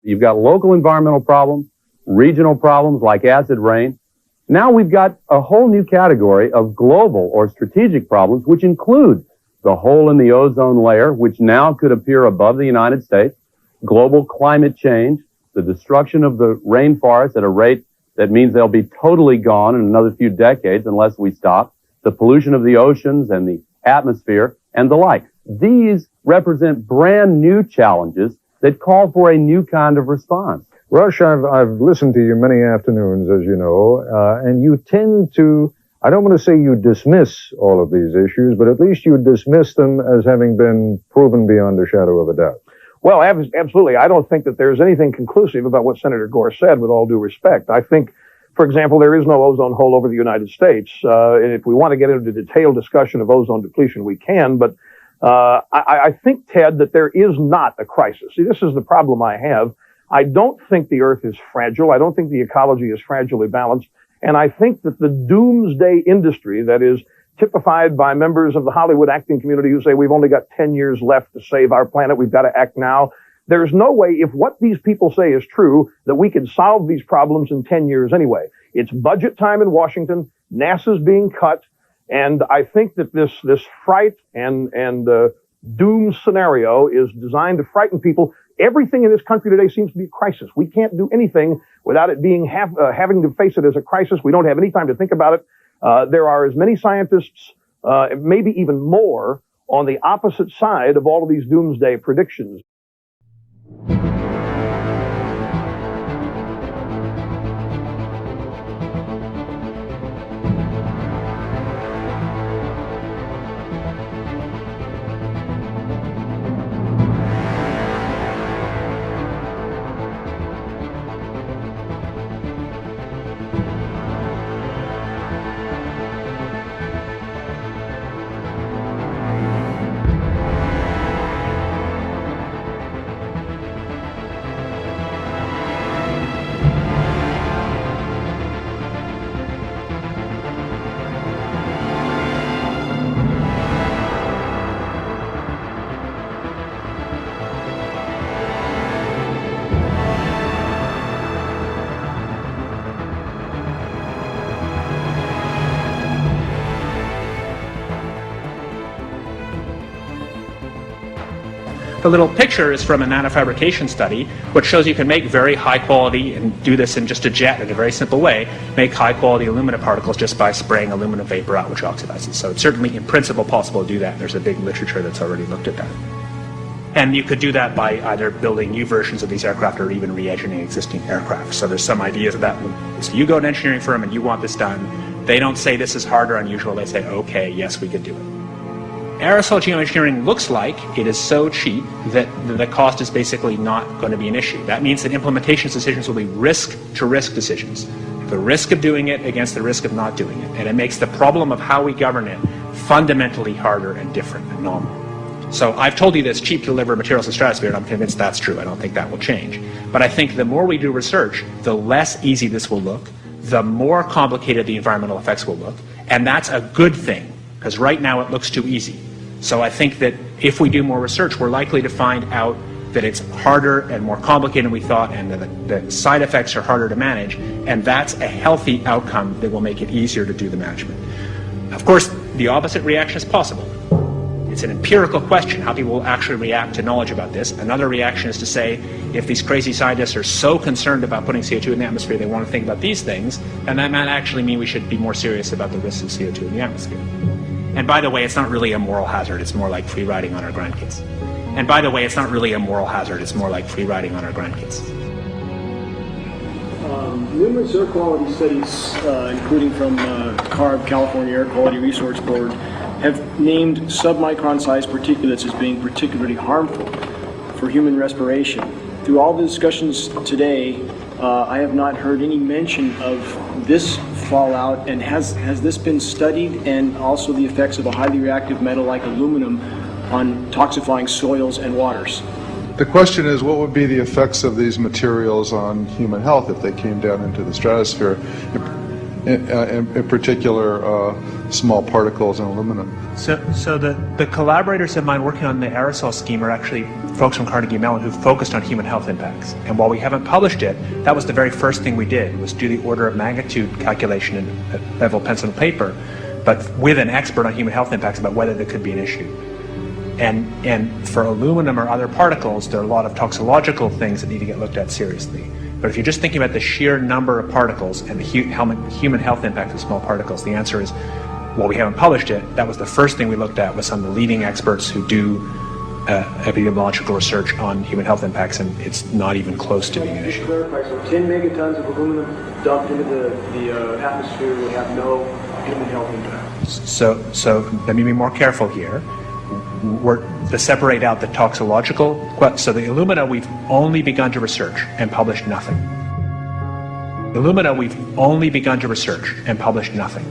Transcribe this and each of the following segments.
You've got local environmental problems, regional problems like acid rain. Now we've got a whole new category of global or strategic problems, which include the hole in the ozone layer, which now could appear above the United States, global climate change, the destruction of the rainforests at a rate that means they'll be totally gone in another few decades unless we stop, the pollution of the oceans and the atmosphere, and the like. These represent brand new challenges that call for a new kind of response. Rush, I've listened to you many afternoons, as you know, and you tend to, I don't want to say you dismiss all of these issues, but at least you dismiss them as having been proven beyond a shadow of a doubt. Well, absolutely. I don't think that there's anything conclusive about what Senator Gore said, with all due respect. I think, for example, there is no ozone hole over the United States. And if we want to get into the detailed discussion of ozone depletion, we can. But I think, Ted, that there is not a crisis. See, this is the problem I have. I don't think the Earth is fragile. I don't think the ecology is fragilely balanced. And I think that the doomsday industry that is typified by members of the Hollywood acting community who say we've only got 10 years left to save our planet, we've got to act now. There's no way, if what these people say is true, that we can solve these problems in 10 years anyway. It's budget time in Washington, NASA's being cut, and I think that this fright and doom scenario is designed to frighten people. Everything in this country today seems to be a crisis. We can't do anything without it being having to face it as a crisis. We don't have any time to think about it. There are as many scientists, maybe even more, on the opposite side of all of these doomsday predictions. The little picture is from a nanofabrication study, which shows you can make very high quality, and do this in just a jet in a very simple way, make high quality aluminum particles just by spraying aluminum vapor out, which oxidizes. So it's certainly in principle possible to do that. There's a big literature that's already looked at that. And you could do that by either building new versions of these aircraft or even re-engineering existing aircraft. So there's some ideas of that. So you go to an engineering firm and you want this done. They don't say this is hard or unusual. They say, okay, yes, we could do it. Aerosol geoengineering looks like it is so cheap that the cost is basically not going to be an issue. That means that implementation decisions will be risk-to-risk decisions. The risk of doing it against the risk of not doing it. And it makes the problem of how we govern it fundamentally harder and different and novel. So I've told you that it's cheap to deliver materials to the stratosphere, and I'm convinced that's true. I don't think that will change. But I think the more we do research, the less easy this will look, the more complicated the environmental effects will look. And that's a good thing, because right now it looks too easy. So I think that if we do more research, we're likely to find out that it's harder and more complicated than we thought, and that the side effects are harder to manage, and that's a healthy outcome that will make it easier to do the management. Of course, the opposite reaction is possible. It's an empirical question how people will actually react to knowledge about this. Another reaction is to say, if these crazy scientists are so concerned about putting CO2 in the atmosphere, they want to think about these things, and that might actually mean we should be more serious about the risks of CO2 in the atmosphere. And by the way, it's not really a moral hazard, it's more like free riding on our grandkids. And by the way, it's not really a moral hazard, it's more like free riding on our grandkids. Numerous air quality studies, including from CARB, California Air Quality Resource Board, have named submicron-sized particulates as being particularly harmful for human respiration. Through all the discussions today, I have not heard any mention of this fallout, and has this been studied, and also the effects of a highly reactive metal like aluminum on toxifying soils and waters? The question is, what would be the effects of these materials on human health if they came down into the stratosphere, in particular small particles in aluminum? So the collaborators of mine working on the aerosol scheme are actually folks from Carnegie Mellon who focused on human health impacts. And while we haven't published it, that was the very first thing we did, was do the order of magnitude calculation in level pencil and paper, but with an expert on human health impacts about whether there could be an issue. And for aluminum or other particles, there are a lot of toxicological things that need to get looked at seriously. But if you're just thinking about the sheer number of particles and the human health impact of small particles, the answer is, well, we haven't published it. That was the first thing we looked at with some of the leading experts who do epidemiological research on human health impacts, and it's not even close to being an issue. To clarify, so 10 megatons of aluminum dumped into the atmosphere would have no human health impact. So let me be more careful here. We're to separate out the toxicological. So the alumina, we've only begun to research and published nothing. Alumina, we've only begun to research and published nothing.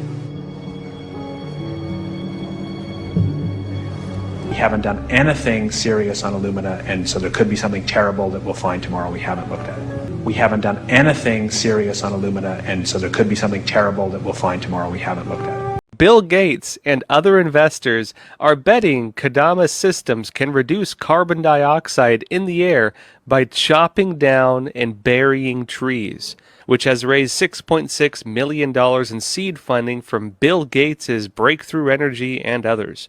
We haven't done anything serious on alumina, and so there could be something terrible that we'll find tomorrow we haven't looked at it. We haven't done anything serious on alumina, and so there could be something terrible that we'll find tomorrow we haven't looked at it. Bill Gates and other investors are betting Kodama Systems can reduce carbon dioxide in the air by chopping down and burying trees, which has raised $6.6 million in seed funding from Bill Gates' Breakthrough Energy and others.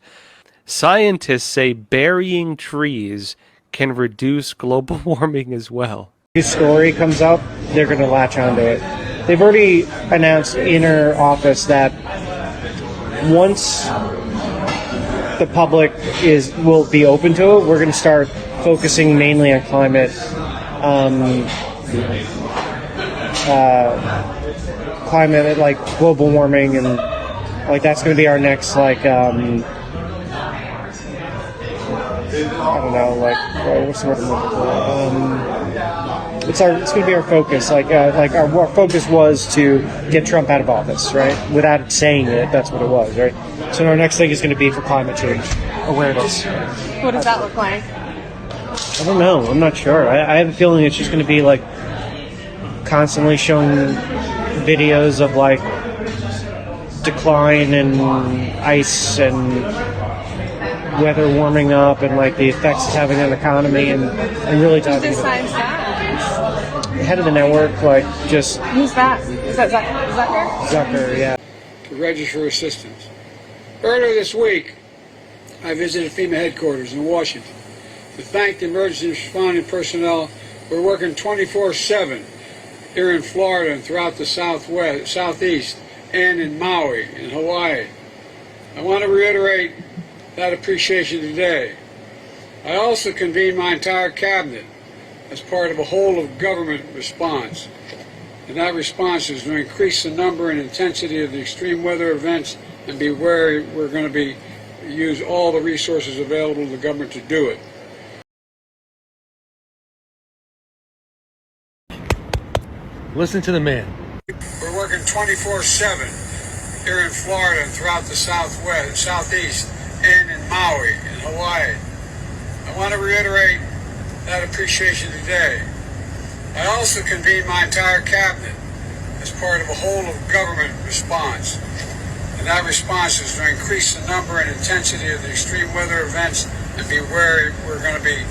Scientists say burying trees can reduce global warming as well. This story comes up, they're going to latch onto it. They've already announced in our office that once the public will be open to it, we're going to start focusing mainly on climate, climate like global warming, and like that's going to be our next I don't know, what's the word I'm looking for? It's going to be our focus. Our focus was to get Trump out of office, right? Without saying it, that's what it was, right? So our next thing is going to be for climate change awareness. What does that look like? I don't know. I'm not sure. I have a feeling it's just going to be constantly showing videos of decline in ice and weather warming up and the effects it's having on the economy and really talking Who about decides that? head of the network, Who's that? Is that Zucker? Zucker, yeah. To register for assistance. Earlier this week, I visited FEMA headquarters in Washington to thank the emergency responding personnel who are working 24/7 here in Florida and throughout the southeast, and in Maui, in Hawaii. I want to reiterate that appreciation today. I also convened my entire cabinet as part of a whole-of-government response. And that response is to increase the number and intensity of the extreme weather events and be wary we're going to use all the resources available to the government to do it. Listen to the man. We're working 24/7 here in Florida and throughout the southeast, and in Maui, in Hawaii. I want to reiterate that appreciation today. I also convened my entire cabinet as part of a whole-of-government response. And that response is to increase the number and intensity of the extreme weather events and be wary we're going to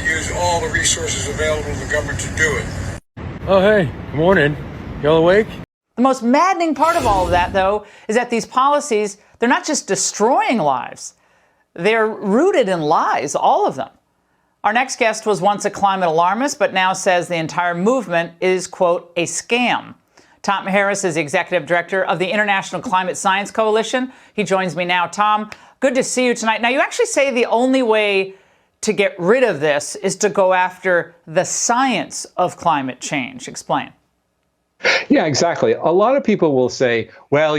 use all the resources available to the government to do it. Oh, hey, good morning. Y'all awake? The most maddening part of all of that, though, is that these policies, they're not just destroying lives. They're rooted in lies, all of them. Our next guest was once a climate alarmist, but now says the entire movement is, quote, a scam. Tom Harris is the executive director of the International Climate Science Coalition. He joins me now. Tom, good to see you tonight. Now, you actually say the only way to get rid of this is to go after the science of climate change. Explain. Yeah, exactly. A lot of people will say, well,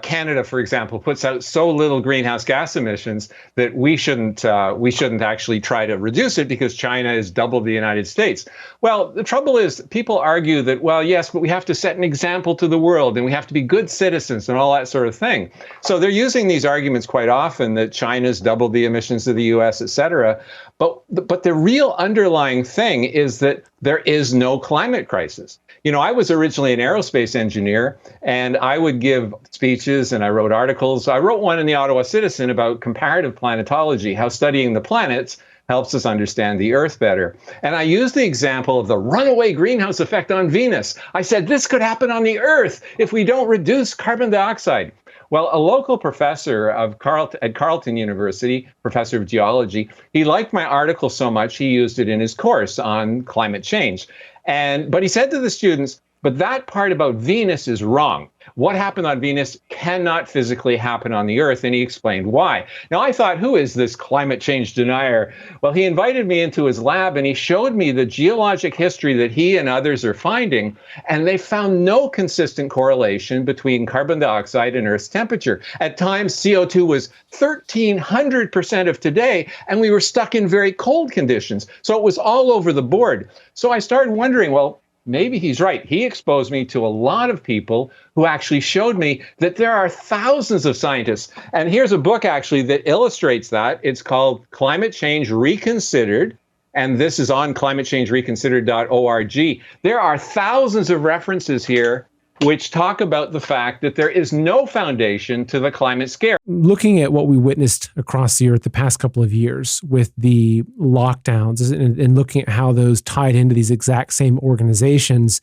Canada, for example, puts out so little greenhouse gas emissions that we shouldn't actually try to reduce it because China is double the United States. Well, the trouble is people argue that, well, yes, but we have to set an example to the world and we have to be good citizens and all that sort of thing. So they're using these arguments quite often that China's doubled the emissions of the US, et cetera. But the real underlying thing is that there is no climate crisis. I was originally an aerospace engineer, and I would give speeches and I wrote articles. I wrote one in the Ottawa Citizen about comparative planetology, how studying the planets helps us understand the Earth better. And I used the example of the runaway greenhouse effect on Venus. I said this could happen on the Earth if we don't reduce carbon dioxide. Well, a local professor at Carleton University, professor of geology, he liked my article so much he used it in his course on climate change. But he said to the students, but that part about Venus is wrong. What happened on Venus cannot physically happen on the Earth, and he explained why. Now, I thought, who is this climate change denier? Well, he invited me into his lab, and he showed me the geologic history that he and others are finding, and they found no consistent correlation between carbon dioxide and Earth's temperature. At times, CO2 was 1,300% of today, and we were stuck in very cold conditions. So it was all over the board. So I started wondering, well, maybe he's right. He exposed me to a lot of people who actually showed me that there are thousands of scientists. And here's a book actually that illustrates that. It's called Climate Change Reconsidered. And this is on climatechangereconsidered.org. There are thousands of references here which talk about the fact that there is no foundation to the climate scare. Looking at what we witnessed across the earth the past couple of years with the lockdowns and looking at how those tied into these exact same organizations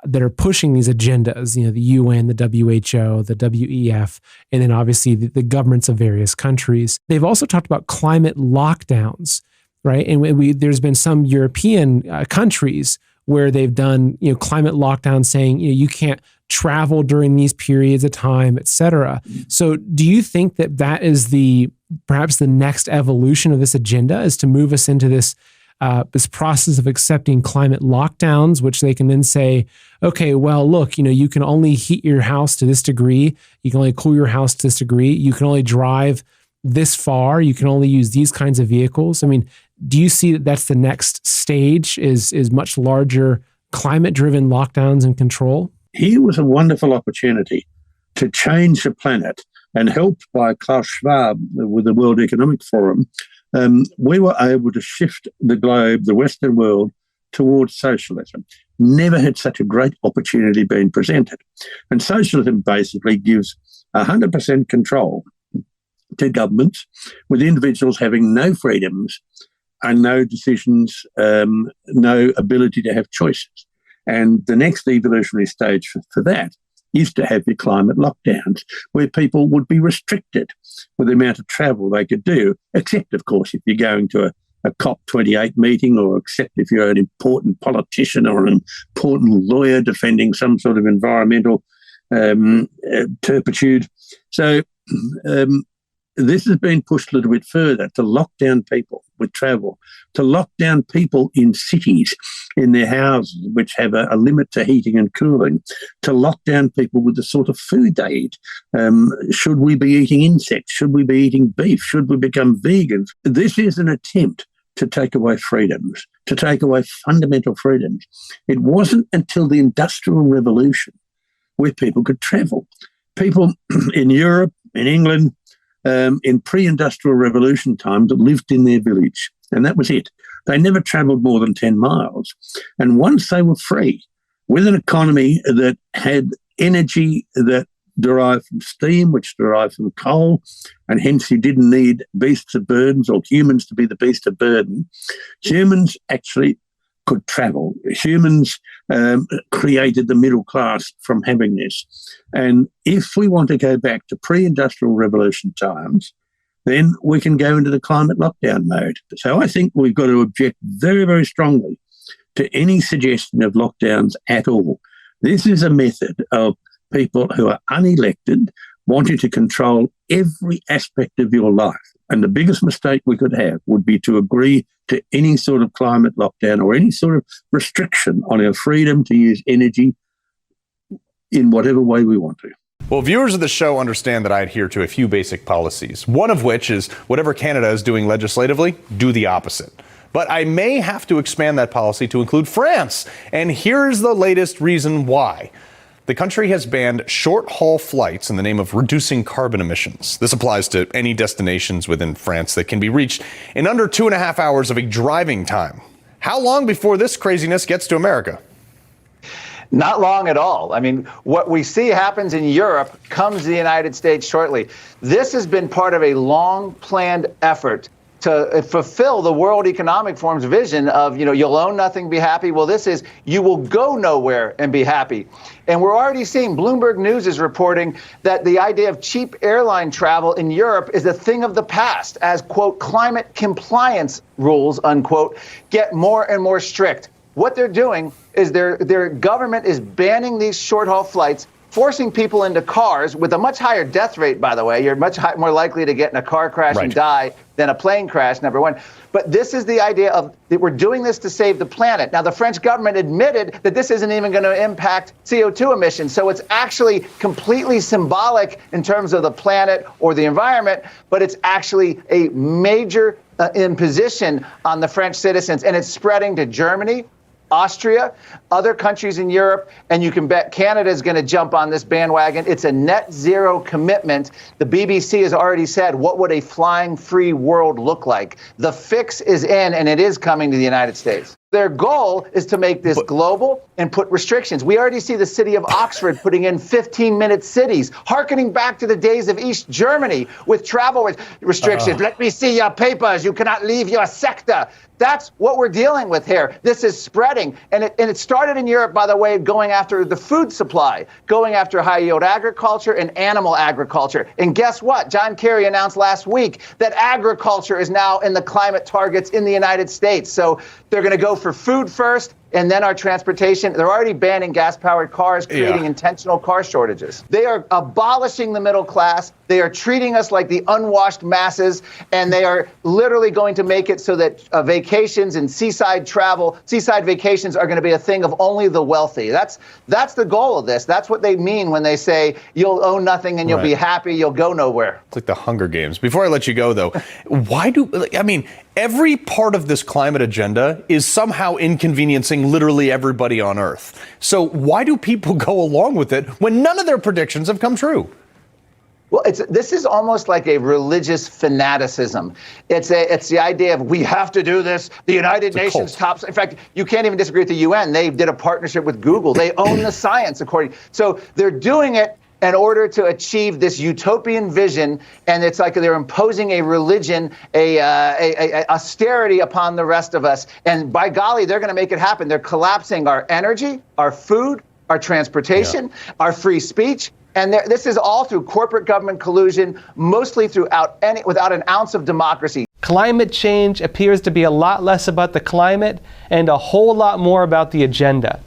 that are pushing these agendas, the UN, the WHO, the WEF, and then obviously the governments of various countries. They've also talked about climate lockdowns, right? And there's been some European countries where they've done, climate lockdowns saying, you can't travel during these periods of time, et cetera. So do you think that is perhaps the next evolution of this agenda, is to move us into this process of accepting climate lockdowns, which they can then say, okay, well, look, you can only heat your house to this degree. You can only cool your house to this degree. You can only drive this far. You can only use these kinds of vehicles. I mean, do you see that that's the next stage, is much larger climate-driven lockdowns and control? Here was a wonderful opportunity to change the planet, and helped by Klaus Schwab with the World Economic Forum, we were able to shift the globe, the Western world, towards socialism. Never had such a great opportunity been presented. And socialism basically gives 100% control to governments, with individuals having no freedoms and no decisions, no ability to have choices. And the next evolutionary stage for that is to have your climate lockdowns, where people would be restricted with the amount of travel they could do, except, of course, if you're going to a COP28 meeting, or except if you're an important politician or an important lawyer defending some sort of environmental turpitude. So this has been pushed a little bit further, to lock down people with travel, to lock down people in cities, in their houses, which have a limit to heating and cooling, to lock down people with the sort of food they eat. Should we be eating insects? Should we be eating beef? Should we become vegans? This is an attempt to take away freedoms, to take away fundamental freedoms. It wasn't until the Industrial Revolution where people could travel. People in Europe, in England, in pre-industrial revolution times, that lived in their village, and that was it. They never travelled more than 10 miles. And once they were free, with an economy that had energy that derived from steam, which derived from coal, and hence you didn't need beasts of burdens or humans to be the beast of burden, humans actually could travel. Humans created the middle class from having this. And if we want to go back to pre-industrial revolution times, then we can go into the climate lockdown mode. So I think we've got to object very, very strongly to any suggestion of lockdowns at all. This is a method of people who are unelected wanting to control every aspect of your life. And the biggest mistake we could have would be to agree to any sort of climate lockdown or any sort of restriction on our freedom to use energy in whatever way we want to. Well, viewers of the show understand that I adhere to a few basic policies, one of which is whatever Canada is doing legislatively, do the opposite. But I may have to expand that policy to include France. And here's the latest reason why. The country has banned short-haul flights in the name of reducing carbon emissions. This applies to any destinations within France that can be reached in under 2.5 hours of a driving time. How long before this craziness gets to America? Not long at all. I mean, what we see happens in Europe comes to the United States shortly. This has been part of a long-planned effort to fulfill the World Economic Forum's vision of, you'll own nothing, be happy. Well, this is you will go nowhere and be happy. And we're already seeing Bloomberg News is reporting that the idea of cheap airline travel in Europe is a thing of the past as, quote, climate compliance rules, unquote, get more and more strict. What they're doing is their government is banning these short-haul flights, forcing people into cars with a much higher death rate, by the way. You're much more likely to get in a car crash and die than a plane crash, number one. But this is the idea of that we're doing this to save the planet. Now, the French government admitted that this isn't even going to impact CO2 emissions. So it's actually completely symbolic in terms of the planet or the environment, but it's actually a major imposition on the French citizens. And it's spreading to Germany, Austria, other countries in Europe, and you can bet Canada is going to jump on this bandwagon. It's a net zero commitment. The BBC has already said, what would a flying free world look like? The fix is in, and it is coming to the United States. Their goal is to make this global and put restrictions. We already see the city of Oxford putting in 15-minute cities, hearkening back to the days of East Germany with travel restrictions. Let me see your papers. You cannot leave your sector. That's what we're dealing with here. This is spreading. And it started in Europe, by the way, going after the food supply, going after high-yield agriculture and animal agriculture. And guess what? John Kerry announced last week that agriculture is now in the climate targets in the United States. So they're going to go for food first, and then our transportation. They're already banning gas-powered cars, creating intentional car shortages. They are abolishing the middle class. They are treating us like the unwashed masses, and they are literally going to make it so that vacations and seaside vacations are going to be a thing of only the wealthy. That's the goal of this. That's what they mean when they say you'll own nothing and you'll be happy, you'll go nowhere. It's like the Hunger Games. Before I let you go, though, every part of this climate agenda is somehow inconveniencing literally everybody on Earth. So why do people go along with it when none of their predictions have come true? Well, this is almost like a religious fanaticism. It's the idea of we have to do this. The United Nations tops. In fact, you can't even disagree with the UN. They did a partnership with Google. They own the science, So they're doing it in order to achieve this utopian vision, and it's like they're imposing a religion, a austerity upon the rest of us. And by golly, they're going to make it happen. They're collapsing our energy, our food, our transportation, our free speech. And this is all through corporate government collusion, mostly without an ounce of democracy. Climate change appears to be a lot less about the climate and a whole lot more about the agenda.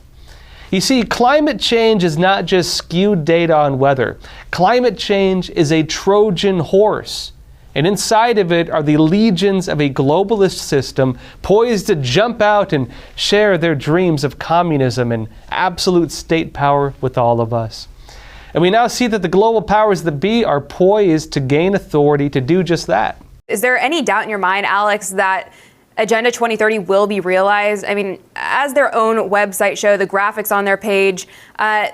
You see, climate change is not just skewed data on weather. Climate change is a Trojan horse. And inside of it are the legions of a globalist system poised to jump out and share their dreams of communism and absolute state power with all of us. And we now see that the global powers that be are poised to gain authority to do just that. Is there any doubt in your mind, Alex, that Agenda 2030 will be realized? I mean, as their own website show, the graphics on their page,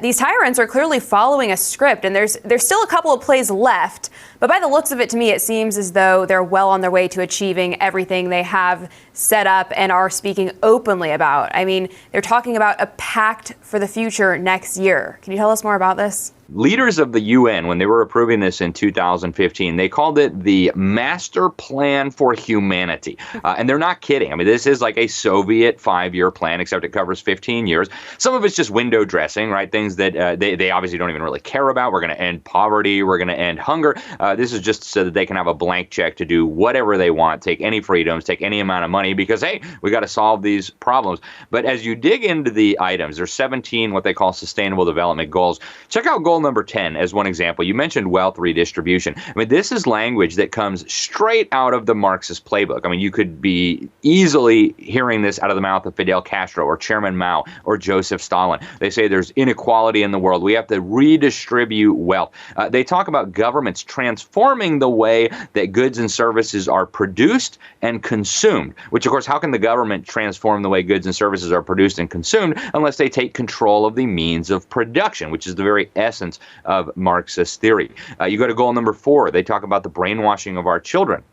these tyrants are clearly following a script, and there's still a couple of plays left. But by the looks of it, to me, it seems as though they're well on their way to achieving everything they have set up and are speaking openly about. I mean, they're talking about a pact for the future next year. Can you tell us more about this? Leaders of the UN, when they were approving this in 2015, they called it the Master Plan for Humanity. And they're not kidding. I mean, this is like a Soviet 5-year plan, except it covers 15 years. Some of it's just window dressing, right? Things that they obviously don't even really care about. We're going to end poverty. We're going to end hunger. This is just so that they can have a blank check to do whatever they want, take any freedoms, take any amount of money, because, hey, we got to solve these problems. But as you dig into the items, there's 17 what they call sustainable development goals. Check out goal number 10 as one example. You mentioned wealth redistribution. I mean, this is language that comes straight out of the Marxist playbook. I mean, you could be easily hearing this out of the mouth of Fidel Castro or Chairman Mao or Joseph Stalin. They say there's inequality in the world. We have to redistribute wealth. They talk about governments transforming the way that goods and services are produced and consumed, which, of course, how can the government transform the way goods and services are produced and consumed unless they take control of the means of production, which is the very essence of Marxist theory. You go to goal number 4, they talk about the brainwashing of our children.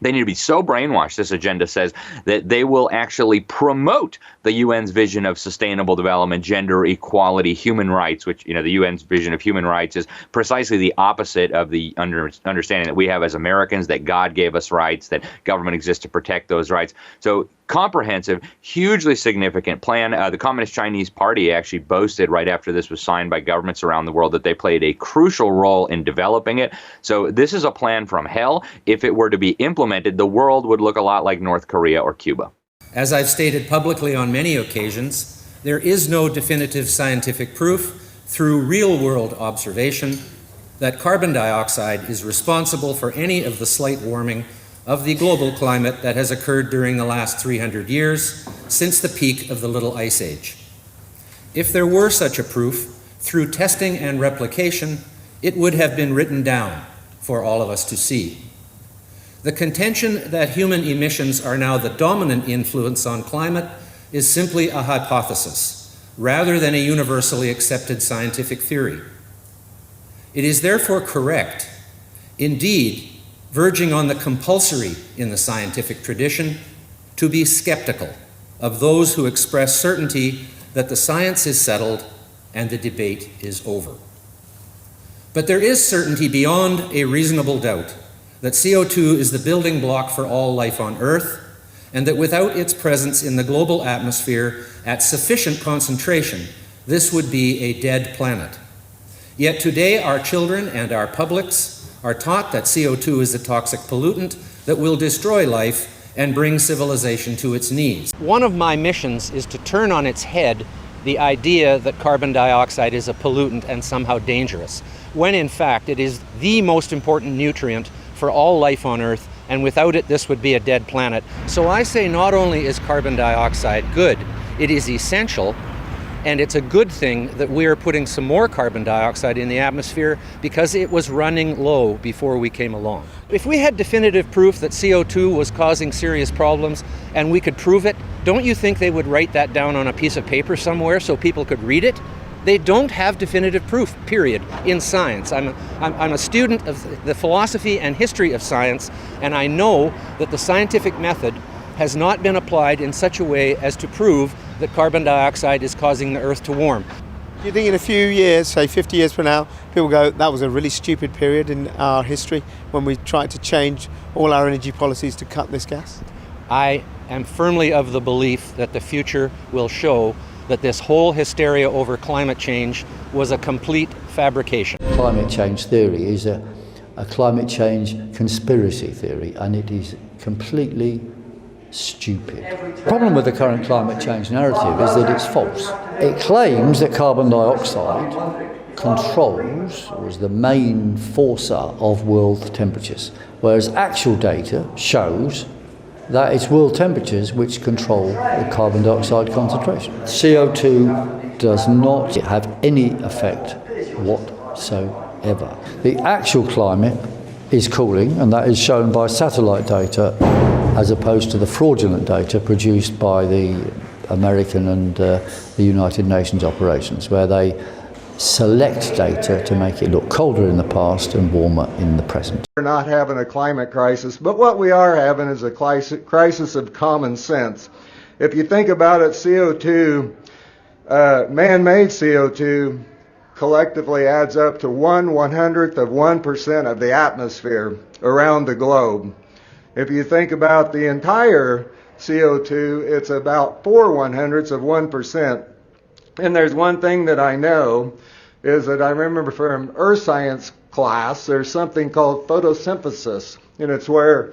They need to be so brainwashed, this agenda says, that they will actually promote the UN's vision of sustainable development, gender equality, human rights, which, you know, the UN's vision of human rights is precisely the opposite of the understanding that we have as Americans, that God gave us rights, that government exists to protect those rights. So comprehensive, hugely significant plan. The Communist Chinese Party actually boasted right after this was signed by governments around the world that they played a crucial role in developing it. So this is a plan from hell. If it were to be implemented, the world would look a lot like North Korea or Cuba. As I've stated publicly on many occasions, there is no definitive scientific proof through real-world observation that carbon dioxide is responsible for any of the slight warming of the global climate that has occurred during the last 300 years since the peak of the Little Ice Age. If there were such a proof, through testing and replication, it would have been written down for all of us to see. The contention that human emissions are now the dominant influence on climate is simply a hypothesis, rather than a universally accepted scientific theory. It is therefore correct, indeed, verging on the compulsory in the scientific tradition, to be skeptical of those who express certainty that the science is settled and the debate is over. But there is certainty beyond a reasonable doubt that CO2 is the building block for all life on Earth, and that without its presence in the global atmosphere at sufficient concentration, this would be a dead planet. Yet today our children and our publics are taught that CO2 is a toxic pollutant that will destroy life and bring civilization to its knees. One of my missions is to turn on its head the idea that carbon dioxide is a pollutant and somehow dangerous, when in fact it is the most important nutrient for all life on Earth, and without it this would be a dead planet. So I say not only is carbon dioxide good, it is essential, and it's a good thing that we are putting some more carbon dioxide in the atmosphere because it was running low before we came along. If we had definitive proof that CO2 was causing serious problems and we could prove it, don't you think they would write that down on a piece of paper somewhere so people could read it? They don't have definitive proof, period, in science. I'm a student of the philosophy and history of science, and I know that the scientific method has not been applied in such a way as to prove that carbon dioxide is causing the Earth to warm. Do you think in a few years, say 50 years from now, people go, that was a really stupid period in our history when we tried to change all our energy policies to cut this gas? I am firmly of the belief that the future will show that this whole hysteria over climate change was a complete fabrication. Climate change theory is a climate change conspiracy theory, and it is completely stupid. The problem with the current climate change narrative is that it's false. It claims that carbon dioxide controls or is the main forcer of world temperatures, whereas actual data shows that it's world temperatures which control the carbon dioxide concentration. CO2 does not have any effect whatsoever. The actual climate is cooling, and that is shown by satellite data as opposed to the fraudulent data produced by the American and the United Nations operations, where they select data to make it look colder in the past and warmer in the present. We're not having a climate crisis, but what we are having is a crisis of common sense. If you think about it, CO2, man-made CO2, collectively adds up to 1/100th of 1% of the atmosphere around the globe. If you think about the entire CO2, it's about 4/100ths of 1%. And there's one thing that I know is that I remember from earth science class, there's something called photosynthesis, and it's where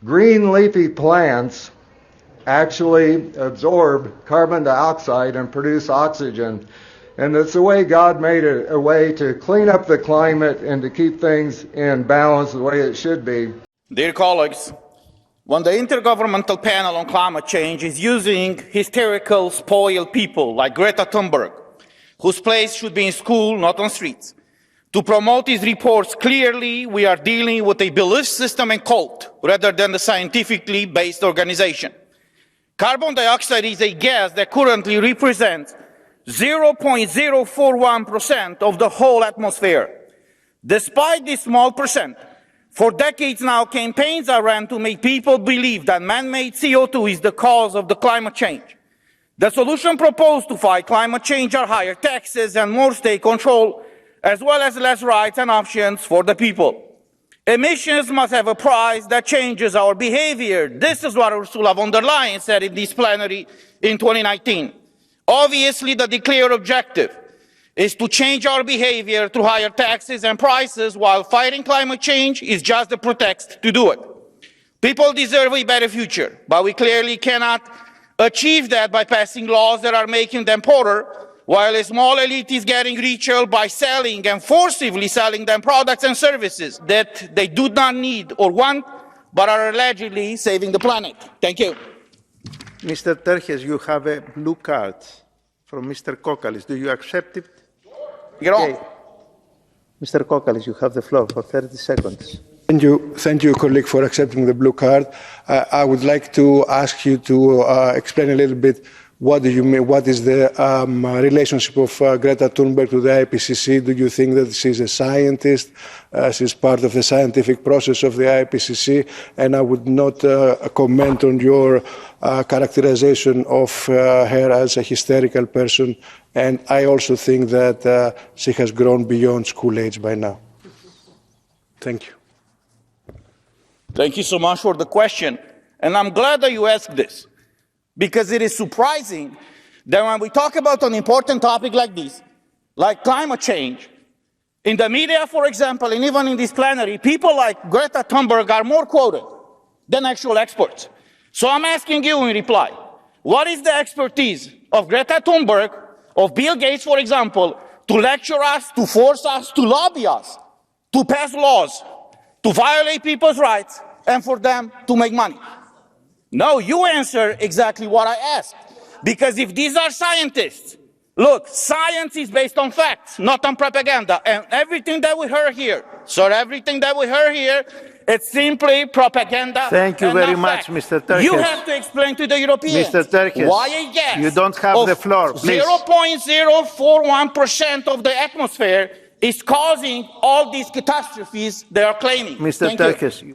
green leafy plants actually absorb carbon dioxide and produce oxygen. And it's the way God made it, a way to clean up the climate and to keep things in balance the way it should be. Dear colleagues, when the Intergovernmental Panel on Climate Change is using hysterical, spoiled people like Greta Thunberg, whose place should be in school, not on streets, to promote these reports, clearly we are dealing with a belief system and cult rather than a scientifically based organization. Carbon dioxide is a gas that currently represents 0.041% of the whole atmosphere. Despite this small percent, For decades now, campaigns are ran to make people believe that man-made CO2 is the cause of the climate change. The solution proposed to fight climate change are higher taxes and more state control, as well as less rights and options for the people. Emissions must have a price that changes our behavior. This is what Ursula von der Leyen said in this plenary in 2019. Obviously, the declared objective is to change our behavior through higher taxes and prices, while fighting climate change is just a pretext to do it. People deserve a better future, but we clearly cannot achieve that by passing laws that are making them poorer, while a small elite is getting richer by selling and forcibly selling them products and services that they do not need or want, but are allegedly saving the planet. Thank you. Mr. Terhes, you have a blue card from Mr. Kokalis. Do you accept it? Get on. Mr. Kokalis, you have the floor for 30 seconds. Thank you, colleague, for accepting the blue card. I would like to ask you to explain a little bit what do you mean, what is the relationship of Greta Thunberg to the IPCC? Do you think that she's a scientist? She's part of the scientific process of the IPCC? And I would not comment on your characterization of her as a hysterical person. And I also think that she has grown beyond school age by now. Thank you. Thank you so much for the question. And I'm glad that you asked this, because it is surprising that when we talk about an important topic like this, like climate change, in the media, for example, and even in this plenary, people like Greta Thunberg are more quoted than actual experts. So I'm asking you in reply, what is the expertise of Greta Thunberg, of Bill Gates, for example, to lecture us, to force us, to lobby us, to pass laws, to violate people's rights, and for them to make money? No, you answer exactly what I asked. Because if these are scientists, look, science is based on facts, not on propaganda. And everything that we heard here, it's simply propaganda. Thank you and very not much, facts. Mr. Terhes. You have to explain to the Europeans Mr. Terhes, why a gas you don't have the floor, please. 0.041% of the atmosphere is causing all these catastrophes they are claiming. Mr. Terhes.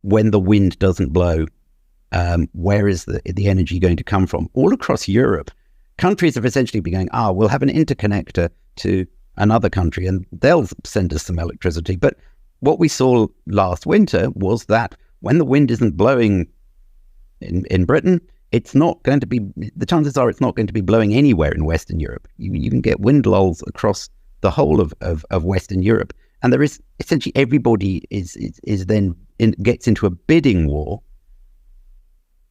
When the wind doesn't blow, where is the energy going to come from? All across Europe, countries have essentially been going, we'll have an interconnector to another country and they'll send us some electricity. But what we saw last winter was that when the wind isn't blowing in Britain, it's not going to be, the chances are it's not going to be blowing anywhere in Western Europe. You can get wind lulls across the whole of Western Europe. And there is essentially everybody is then gets into a bidding war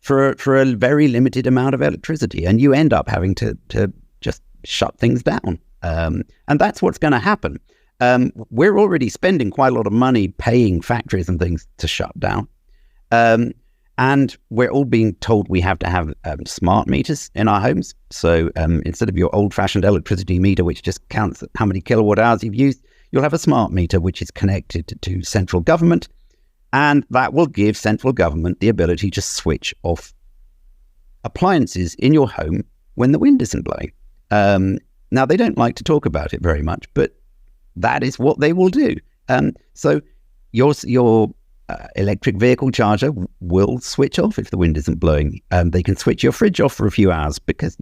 for a very limited amount of electricity, and you end up having to just shut things down. And that's what's going to happen. We're already spending quite a lot of money paying factories and things to shut down. And we're all being told we have to have smart meters in our homes. So instead of your old-fashioned electricity meter, which just counts how many kilowatt hours you've used, you'll have a smart meter which is connected to central government, and that will give central government the ability to switch off appliances in your home when the wind isn't blowing. Now, they don't like to talk about it very much, but that is what they will do. So your electric vehicle charger will switch off if the wind isn't blowing. They can switch your fridge off for a few hours because,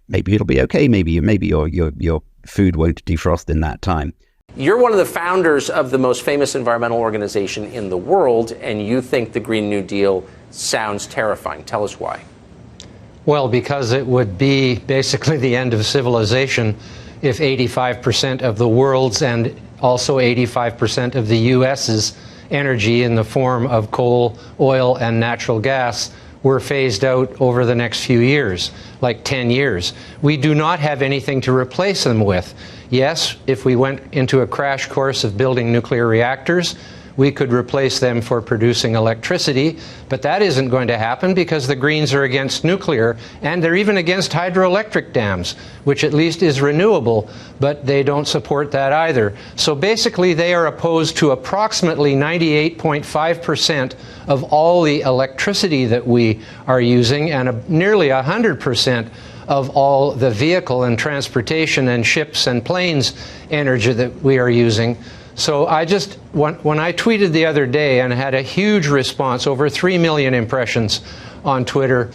maybe it'll be okay. Maybe your food won't defrost in that time. You're one of the founders of the most famous environmental organization in the world, and you think the Green New Deal sounds terrifying. Tell us why. Well, because it would be basically the end of civilization if 85% of the world's and also 85% of the U.S.'s energy in the form of coal, oil, and natural gas were phased out over the next few years, like 10 years. We do not have anything to replace them with. Yes, if we went into a crash course of building nuclear reactors, we could replace them for producing electricity, but that isn't going to happen because the Greens are against nuclear, and they're even against hydroelectric dams, which at least is renewable, but they don't support that either. So basically, they are opposed to approximately 98.5% of all the electricity that we are using, and nearly 100% of all the vehicle and transportation and ships and planes energy that we are using. So when I tweeted the other day and had a huge response, over 3 million impressions on Twitter,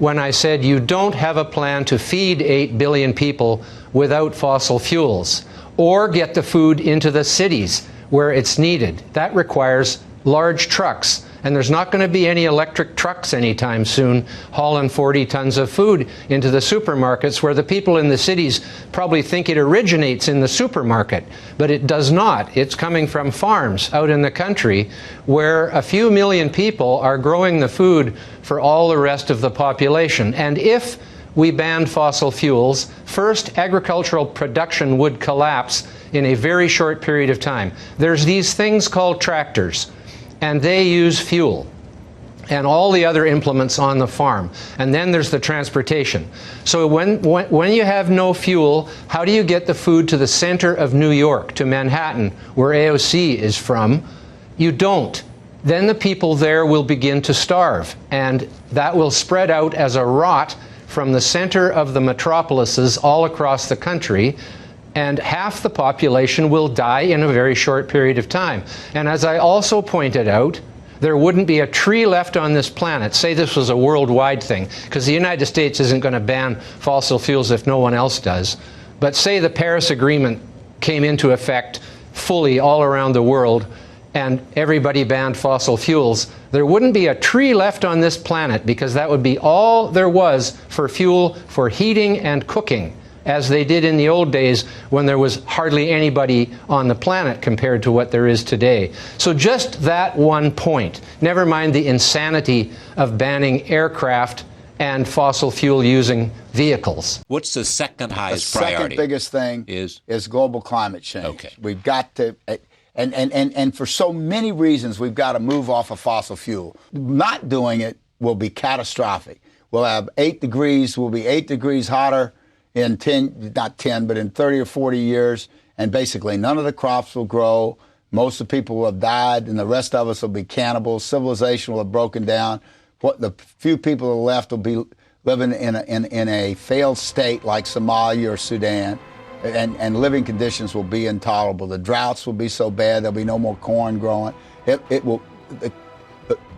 when I said you don't have a plan to feed 8 billion people without fossil fuels or get the food into the cities where it's needed. That requires large trucks. And there's not going to be any electric trucks anytime soon hauling 40 tons of food into the supermarkets, where the people in the cities probably think it originates in the supermarket. But it does not. It's coming from farms out in the country where a few million people are growing the food for all the rest of the population. And if we banned fossil fuels, first, agricultural production would collapse in a very short period of time. There's these things called tractors, and they use fuel and all the other implements on the farm. And then there's the transportation. So when you have no fuel, how do you get the food to the center of New York, to Manhattan, where AOC is from? You don't. Then the people there will begin to starve, and that will spread out as a rot from the center of the metropolises all across the country, and half the population will die in a very short period of time. And as I also pointed out, there wouldn't be a tree left on this planet. Say this was a worldwide thing, because the United States isn't going to ban fossil fuels if no one else does. But say the Paris Agreement came into effect fully all around the world, and everybody banned fossil fuels, there wouldn't be a tree left on this planet, because that would be all there was for fuel for heating and cooking, as they did in the old days when there was hardly anybody on the planet compared to what there is today. So just that one point, never mind the insanity of banning aircraft and fossil fuel using vehicles. What's the second highest the priority? The second biggest thing is global climate change. Okay. We've got to, and for so many reasons, we've got to move off of fossil fuel. Not doing it will be catastrophic. We'll have 8 degrees, we'll be 8 degrees hotter in 30 or 40 years, and basically none of the crops will grow. Most of the people will have died, and the rest of us will be cannibals. Civilization will have broken down. What the few people who are left will be living in a failed state like Somalia or Sudan, and living conditions will be intolerable. The droughts will be so bad there'll be no more corn growing.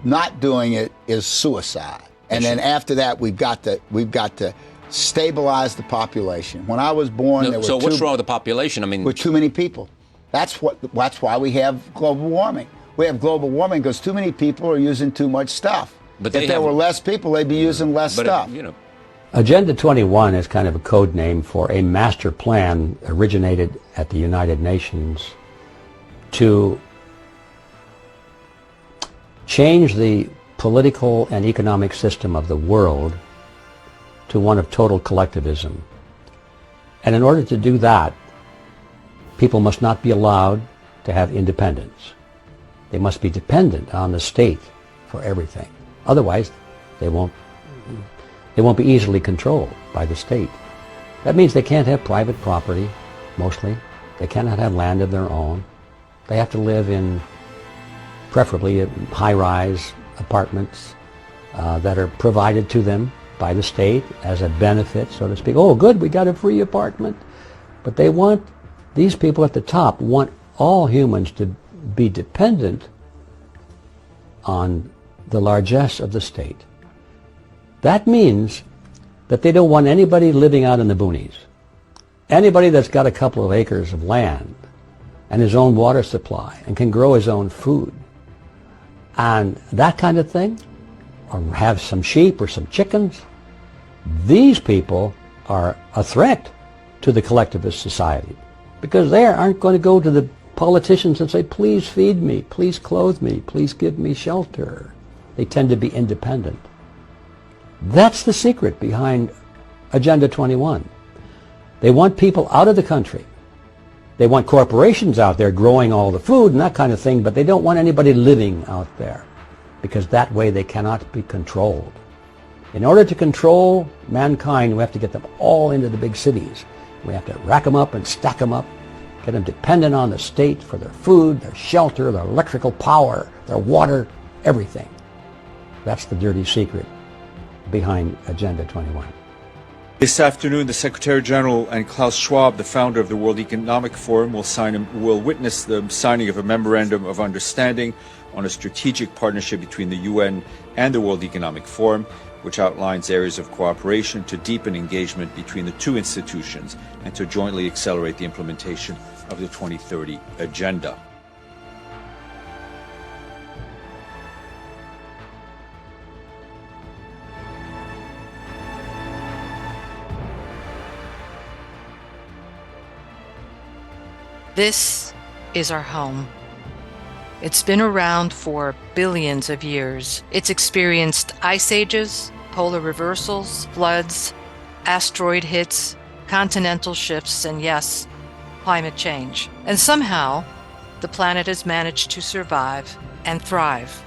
Not doing it is suicide. And then after that, we've got to stabilize the population. When I was born, there were so what's wrong with the population? I mean, with too many people. That's why we have global warming. We have global warming because too many people are using too much stuff. But if there were less people, they'd be using less stuff. Agenda 21 is kind of a code name for a master plan originated at the United Nations to change the political and economic system of the world to one of total collectivism. And in order to do that, people must not be allowed to have independence. They must be dependent on the state for everything. Otherwise, they won't be easily controlled by the state. That means they can't have private property, mostly. They cannot have land of their own. They have to live in, preferably, high-rise apartments that are provided to them by the state as a benefit, so to speak. Oh, good, we got a free apartment. But these people at the top want all humans to be dependent on the largesse of the state. That means that they don't want anybody living out in the boonies. Anybody that's got a couple of acres of land and his own water supply and can grow his own food and that kind of thing, or have some sheep or some chickens, these people are a threat to the collectivist society, because they aren't going to go to the politicians and say, please feed me, please clothe me, please give me shelter. They tend to be independent. That's the secret behind Agenda 21. They want people out of the country. They want corporations out there growing all the food and that kind of thing, but they don't want anybody living out there, because that way they cannot be controlled. In order to control mankind, we have to get them all into the big cities. We have to rack them up and stack them up, get them dependent on the state for their food, their shelter, their electrical power, their water, everything. That's the dirty secret behind Agenda 21. This afternoon, the Secretary General and Klaus Schwab, the founder of the World Economic Forum, will witness the signing of a memorandum of understanding on a strategic partnership between the UN and the World Economic Forum, which outlines areas of cooperation to deepen engagement between the two institutions and to jointly accelerate the implementation of the 2030 Agenda. This is our home. It's been around for billions of years. It's experienced ice ages, polar reversals, floods, asteroid hits, continental shifts, and yes, climate change. And somehow, the planet has managed to survive and thrive.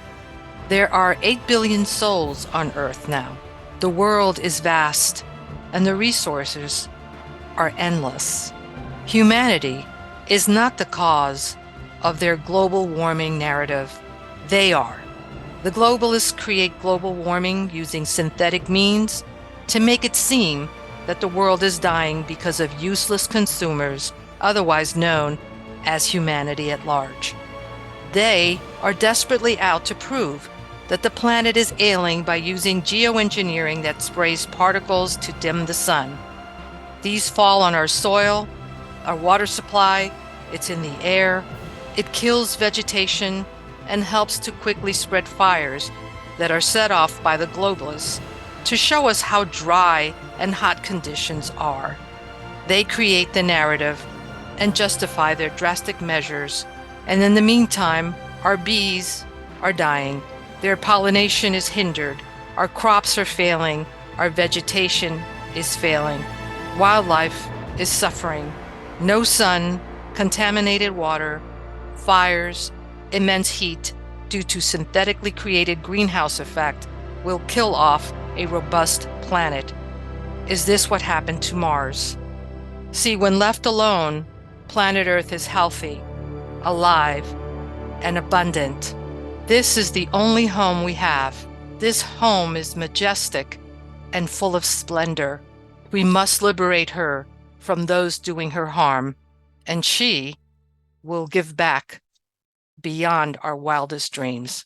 There are 8 billion souls on Earth now. The world is vast, and the resources are endless. Humanity is not the cause of their global warming narrative. They are. The globalists create global warming using synthetic means to make it seem that the world is dying because of useless consumers, otherwise known as humanity at large. They are desperately out to prove that the planet is ailing by using geoengineering that sprays particles to dim the sun. These fall on our soil, our water supply, it's in the air, it kills vegetation, and helps to quickly spread fires that are set off by the globalists to show us how dry and hot conditions are. They create the narrative and justify their drastic measures, and in the meantime, our bees are dying, their pollination is hindered, our crops are failing, our vegetation is failing, wildlife is suffering. No sun, contaminated water, fires, immense heat due to synthetically created greenhouse effect will kill off a robust planet. Is this what happened to Mars? See, when left alone, planet Earth is healthy, alive, and abundant. This is the only home we have. This home is majestic and full of splendor. We must liberate her from those doing her harm, and she will give back beyond our wildest dreams.